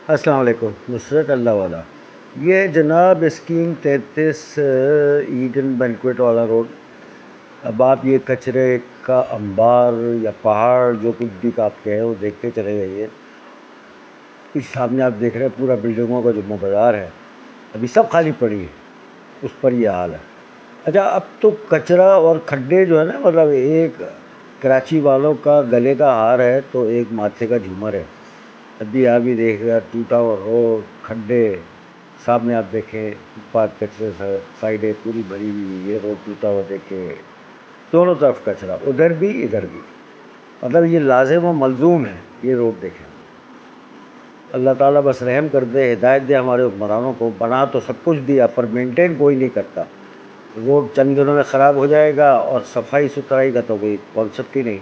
السلام علیکم نصرت اللہ والا. یہ جناب اسکیم 33 ایڈن بینکویٹ والا روڈ. اب آپ یہ کچرے کا انبار یا پہاڑ جو کچھ بھی آپ کہیں وہ دیکھتے چلے جائیے. اس سامنے آپ دیکھ رہے ہیں پورا بلڈنگوں کا جو بازار ہے ابھی سب خالی پڑی ہے، اس پر یہ حال ہے. اچھا اب تو کچرا اور کھڈے جو ہے نا، مطلب ایک کراچی والوں کا گلے کا ہار ہے تو ایک ماتھے کا جھومر ہے. ابھی آپ بھی دیکھ رہے ہیں ٹوٹا ہوا روڈ، کھڈے، سامنے آپ دیکھیں پارک کچرے سے سائڈیں پوری بھری ہوئی، یہ روڈ ٹوٹا ہوا دیکھیں، دونوں طرف کچرا، ادھر بھی ادھر بھی. مطلب یہ لازم و ملزوم ہے یہ روڈ دیکھیں. اللہ تعالیٰ بس رحم کر دے، ہدایت دے ہمارے حکمرانوں کو. بنا تو سب کچھ دیا پر مینٹین کوئی نہیں کرتا. روڈ چند دنوں میں خراب ہو جائے گا اور صفائی ستھرائی کا تو کوئی کانسیپٹ ہی نہیں.